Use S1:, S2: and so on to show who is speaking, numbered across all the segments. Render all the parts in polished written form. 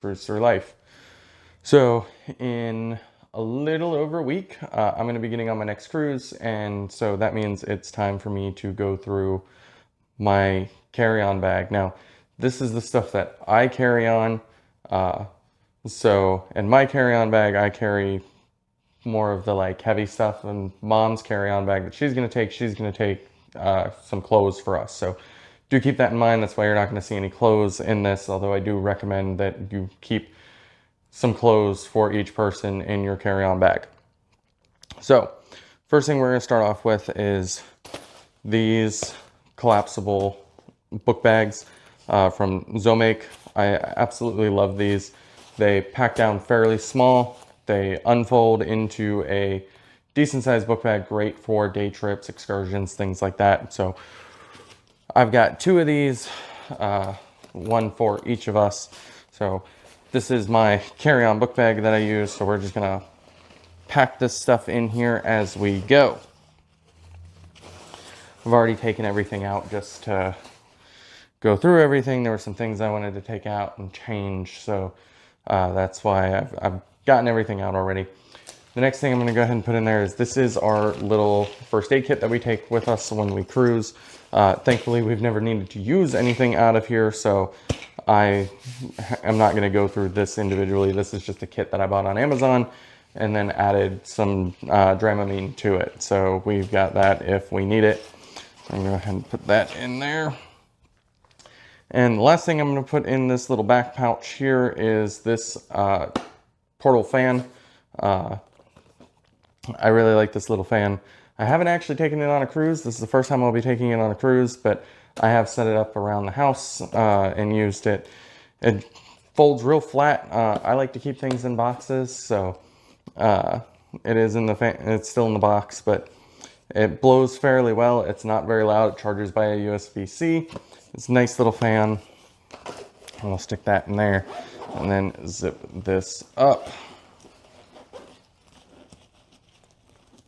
S1: cruise through life. So in a little over a week, I'm going to be getting on my next cruise, and so that means it's time for me to go through my carry-on bag. Now, this is the stuff that I carry on. So in my carry-on bag, I carry more of the like heavy stuff, and mom's carry-on bag that she's going to take some clothes for us. So do keep that in mind. That's why you're not going to see any clothes in this, although I do recommend that you keep some clothes for each person in your carry-on bag. So first thing we're going to start off with is these collapsible book bags from Zomake. I absolutely love these. They pack down fairly small. They unfold into a decent sized book bag, great for day trips, excursions, things like that. So I've got two of these, one for each of us. So this is my carry-on book bag that I use. So we're just gonna pack this stuff in here as we go. I've already taken everything out just to go through everything. There were some things I wanted to take out and change, so that's why I've gotten everything out already. The next thing I'm going to go ahead and put in there is this is our little first aid kit that we take with us when we cruise. Thankfully, we've never needed to use anything out of here, so I am not going to go through this individually. This is just a kit that I bought on Amazon and then added some Dramamine to it. So we've got that if we need it. So I'm going to go ahead and put that in there. And the last thing I'm going to put in this little back pouch here is this portal fan. I really like this little fan. I haven't actually taken it on a cruise. This is the first time I'll be taking it on a cruise, but I have set it up around the house and used it. It folds real flat. I like to keep things in boxes, so it is in the fan. It's still in the box, but it blows fairly well. It's not very loud. It charges by a USB-C. It's a nice little fan. I'll stick that in there and then zip this up.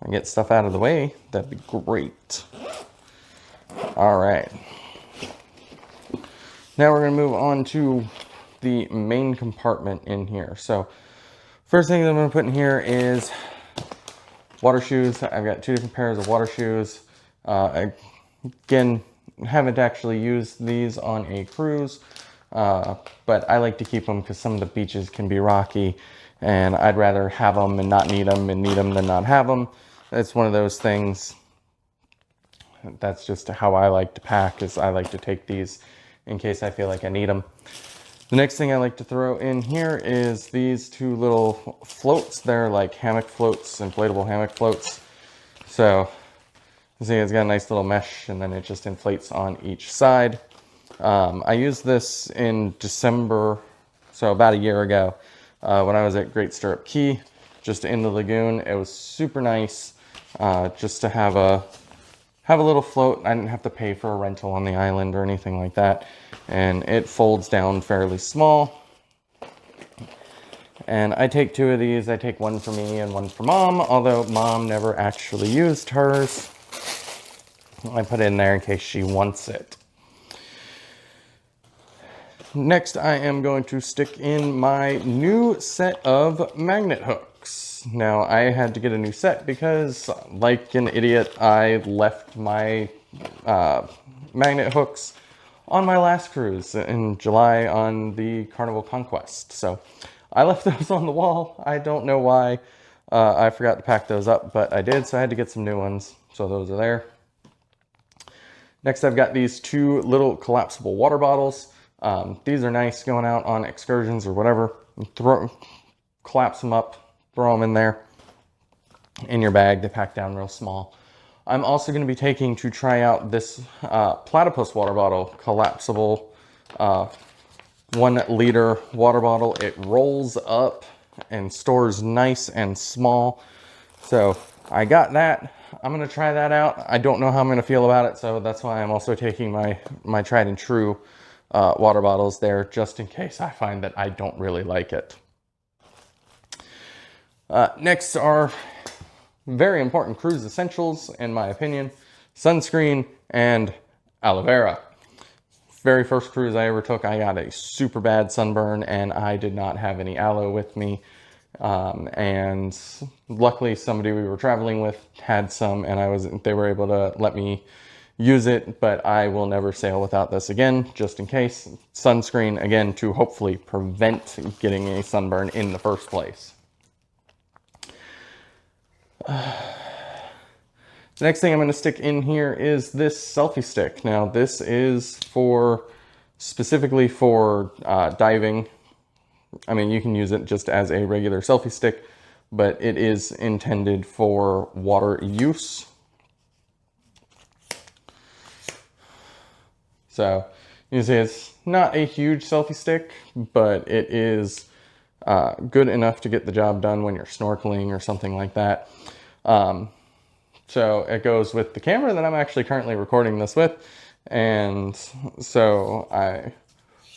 S1: And get stuff out of the way, that'd be great. All right. Now we're gonna move on to the main compartment in here. So first thing that I'm gonna put in here is water shoes. I've got two different pairs of water shoes. Again, haven't actually used these on a cruise, but I like to keep them because some of the beaches can be rocky, and I'd rather have them and not need them, and need them than not have them. It's one of those things. That's just how I like to pack, is I like to take these in case I feel like I need them. The next thing I like to throw in here is these two little floats. They're like hammock floats, inflatable hammock floats. So you see it's got a nice little mesh, and then it just inflates on each side. I used this in December, so about a year ago, when I was at Great Stirrup Cay, just in the lagoon. It was super nice, just to have a little float. I didn't have to pay for a rental on the island or anything like that, and it folds down fairly small. And I take two of these. I take one for me and one for mom, although mom never actually used hers. I put it in there in case she wants it. Next, I am going to stick in my new set of magnet hooks. Now, I had to get a new set because, like an idiot, I left my magnet hooks on my last cruise in July on the Carnival Conquest. So I left those on the wall. I don't know why. I forgot to pack those up, but I did, so I had to get some new ones. So those are there. Next, I've got these two little collapsible water bottles. These are nice going out on excursions or whatever. Collapse them up, throw them in there in your bag. They pack down real small. I'm also going to be taking to try out this platypus water bottle, collapsible 1 liter water bottle. It rolls up and stores nice and small. So I got that. I'm going to try that out. I don't know how I'm going to feel about it, so that's why I'm also taking my tried and true water bottles there, just in case I find that I don't really like it. Next are very important cruise essentials, in my opinion: sunscreen and aloe vera. very first cruise I ever took, I got a super bad sunburn and I did not have any aloe with me. And luckily somebody we were traveling with had some, and they were able to let me use it, but I will never sail without this again, just in case. Sunscreen, again, to hopefully prevent getting a sunburn in the first place. The next thing I'm going to stick in here is this selfie stick. Now, this is specifically for diving. I mean, you can use it just as a regular selfie stick, but it is intended for water use. So you see it's not a huge selfie stick, but it is good enough to get the job done when you're snorkeling or something like that. So it goes with the camera that I'm actually currently recording this with. And so I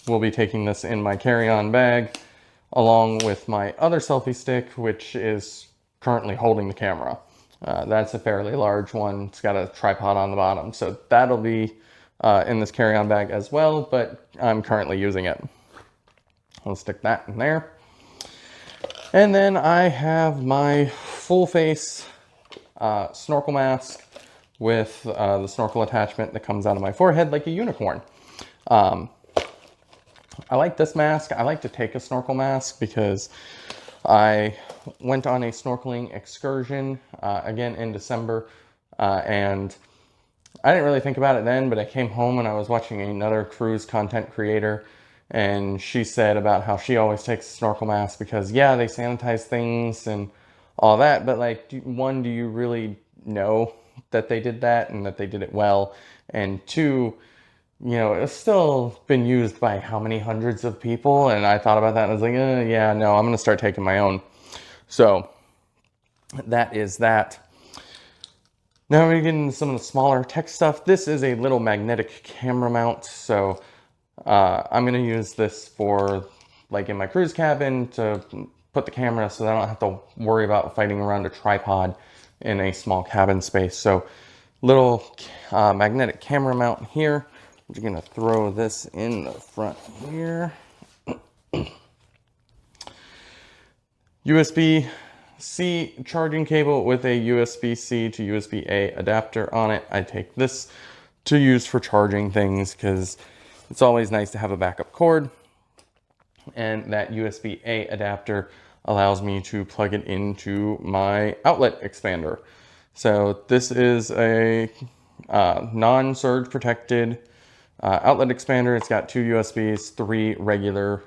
S1: will be taking this in my carry-on bag along with my other selfie stick, which is currently holding the camera. That's a fairly large one. It's got a tripod on the bottom. So that'll be in this carry-on bag as well, but I'm currently using it. I'll stick that in there. And then I have my full face snorkel mask with the snorkel attachment that comes out of my forehead like a unicorn. I like this mask. I like to take a snorkel mask because I went on a snorkeling excursion again in December, and I didn't really think about it then, but I came home and I was watching another cruise content creator, and she said about how she always takes a snorkel mask because, yeah, they sanitize things and all that, but like, one, do you really know that they did that and that they did it well? And two, you know, it's still been used by how many hundreds of people? And I thought about that and I was like, yeah, no, I'm going to start taking my own. So that is that. Now we get into some of the smaller tech stuff. This is a little magnetic camera mount. So I'm going to use this for like in my cruise cabin to put the camera so that I don't have to worry about fighting around a tripod in a small cabin space. So little magnetic camera mount here. I'm going to throw this in the front here. USB-C charging cable with a USB-C to USB-A adapter on it. I take this to use for charging things because it's always nice to have a backup cord. And that USB-A adapter allows me to plug it into my outlet expander. So this is a non-surge protected outlet expander. It's got 2 USBs, 3 regular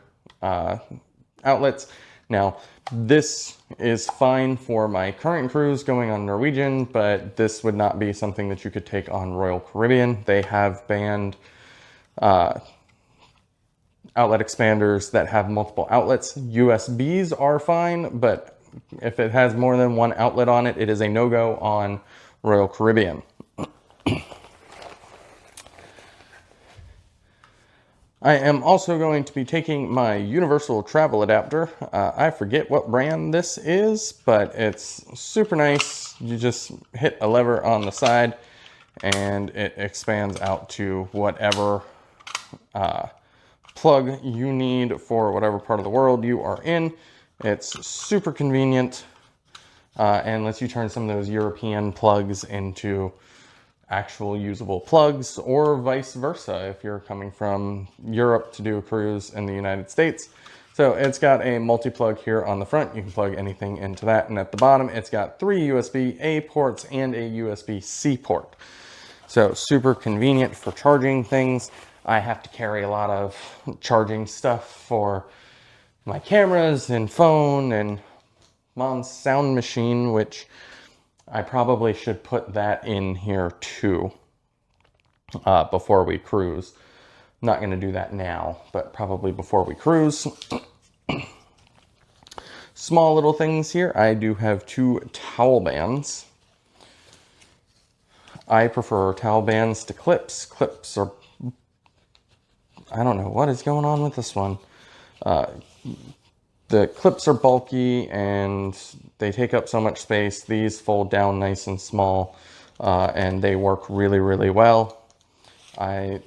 S1: outlets. Now, this is fine for my current cruise going on Norwegian, but this would not be something that you could take on Royal Caribbean. They have banned outlet expanders that have multiple outlets. USBs are fine, but if it has more than one outlet on it, it is a no-go on Royal Caribbean. I am also going to be taking my universal travel adapter. I forget what brand this is, but it's super nice. You just hit a lever on the side and it expands out to whatever plug you need for whatever part of the world you are in. It's super convenient and lets you turn some of those European plugs into actual usable plugs, or vice versa if you're coming from Europe to do a cruise in the United States. So it's got a multi-plug here on the front. You can plug anything into that. And at the bottom, it's got 3 USB-A ports and a USB-C port. So super convenient for charging things. I have to carry a lot of charging stuff for my cameras and phone and mom's sound machine, which I probably should put that in here too before we cruise. I'm not going to do that now, but probably before we cruise. Small little things here. I do have 2 towel bands. I prefer towel bands to clips. Clips are, I don't know what is going on with this one. The clips are bulky and they take up so much space. These fold down nice and small and they work really, really well. I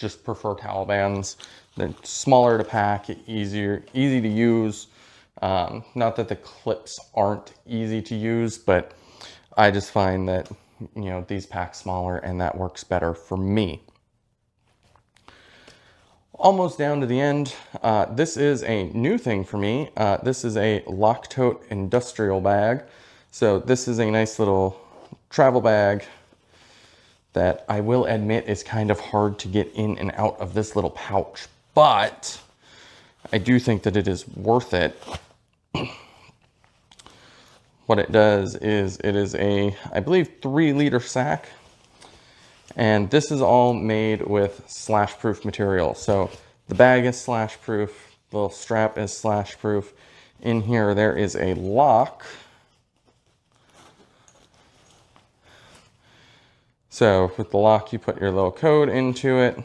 S1: just prefer towel bands. They're smaller to pack, easy to use. Not that the clips aren't easy to use, but I just find that, these pack smaller and that works better for me. Almost down to the end. This is a new thing for me. This is a lock tote industrial bag. So this is a nice little travel bag that I will admit is kind of hard to get in and out of this little pouch, but I do think that it is worth it. What it does is it is a, I believe, 3-liter sack, and this is all made with slash-proof material. So the bag is slash-proof, the little strap is slash-proof. In here there is a lock. So with the lock, you put your little code into it,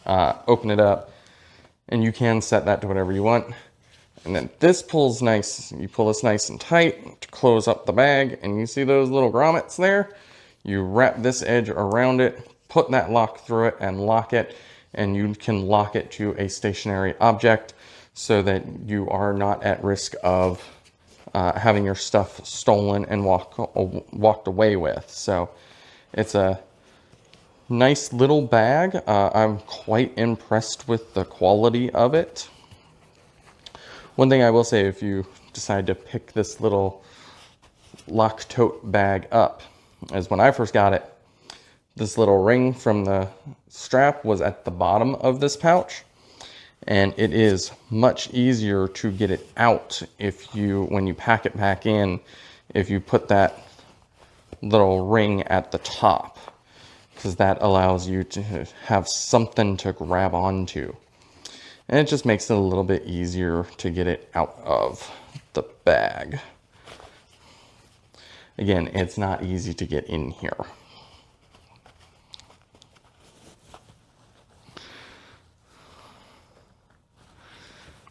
S1: open it up, and you can set that to whatever you want. And then this pulls nice. You pull this nice and tight to close up the bag, and you see those little grommets there? You wrap this edge around it, put that lock through it, and lock it, and you can lock it to a stationary object so that you are not at risk of having your stuff stolen and walked away with. So it's a nice little bag. I'm quite impressed with the quality of it. One thing I will say, if you decide to pick this little lock tote bag up, is when I first got it, this little ring from the strap was at the bottom of this pouch. And it is much easier to get it out when you pack it back in, if you put that little ring at the top, because that allows you to have something to grab onto. And it just makes it a little bit easier to get it out of the bag. Again, it's not easy to get in here.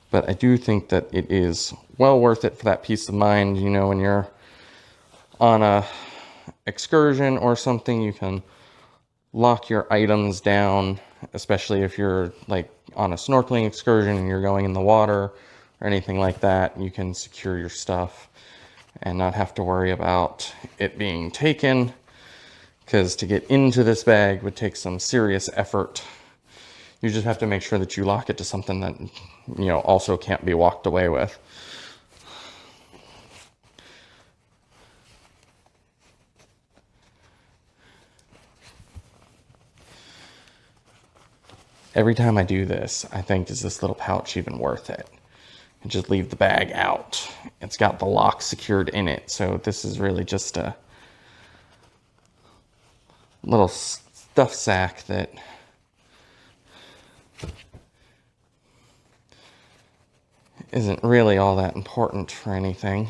S1: But I do think that it is well worth it for that peace of mind. When you're on a excursion or something, you can lock your items down, especially if you're like on a snorkeling excursion and you're going in the water or anything like that. You can secure your stuff and not have to worry about it being taken, because to get into this bag would take some serious effort. You just have to make sure that you lock it to something that, also can't be walked away with. Every time I do this, I think, is this little pouch even worth it? And just leave the bag out. It's got the lock secured in it, so this is really just a little stuff sack that isn't really all that important for anything.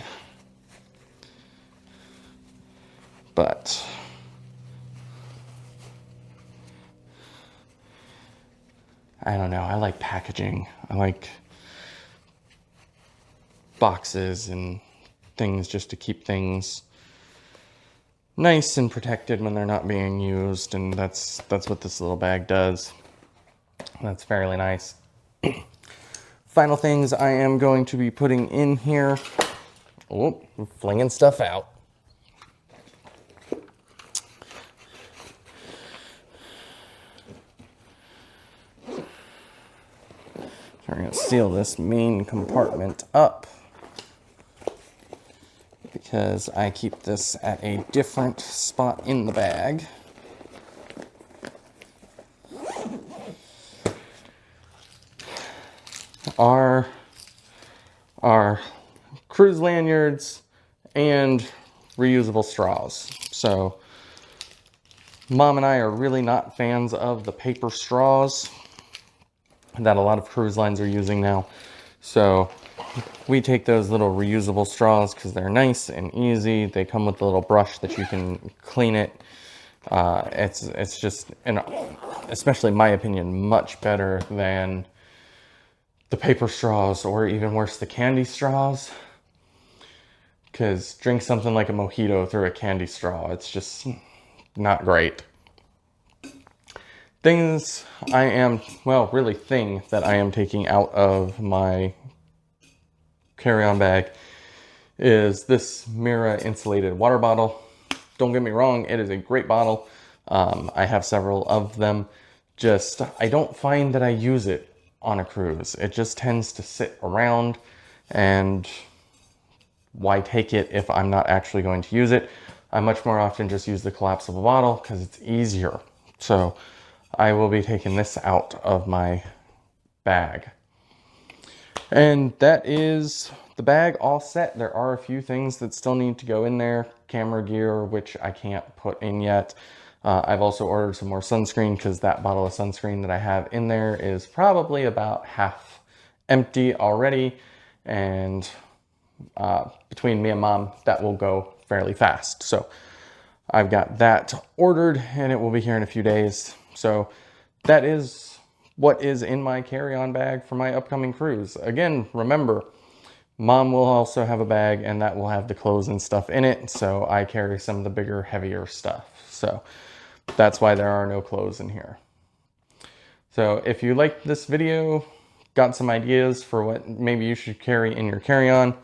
S1: But I don't know, I like packaging. I like boxes and things just to keep things nice and protected when they're not being used, and that's what this little bag does. That's fairly nice. Final things I am going to be putting in here. Oh, I'm flinging stuff out. So we're going to seal this main compartment up, because I keep this at a different spot in the bag. Our cruise lanyards and reusable straws. So Mom and I are really not fans of the paper straws that a lot of cruise lines are using now. So we take those little reusable straws because they're nice and easy. They come with a little brush that you can clean it. It's just, and especially in my opinion, much better than the paper straws, or even worse, the candy straws. Because drink something like a mojito through a candy straw, it's just not great. Things I am, well, really thing that I am taking out of my carry-on bag is this Mira insulated water bottle. Don't get me wrong, it is a great bottle. I have several of them. Just, I don't find that I use it on a cruise. It just tends to sit around, and why take it if I'm not actually going to use it? I much more often just use the collapsible bottle because it's easier. So I will be taking this out of my bag. And that is the bag all set. There are a few things that still need to go in there. Camera gear, which I can't put in yet. I've also ordered some more sunscreen because that bottle of sunscreen that I have in there is probably about half empty already. And between me and mom, that will go fairly fast. So I've got that ordered and it will be here in a few days. So that is what is in my carry-on bag for my upcoming cruise. Again, remember, mom will also have a bag and that will have the clothes and stuff in it. So I carry some of the bigger, heavier stuff. So that's why there are no clothes in here. So if you liked this video, got some ideas for what maybe you should carry in your carry-on,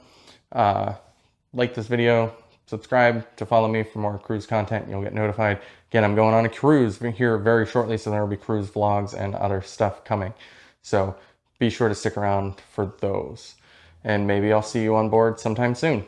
S1: like this video, subscribe to follow me for more cruise content. You'll get notified. Again, I'm going on a cruise here very shortly, so there will be cruise vlogs and other stuff coming. So be sure to stick around for those. And maybe I'll see you on board sometime soon.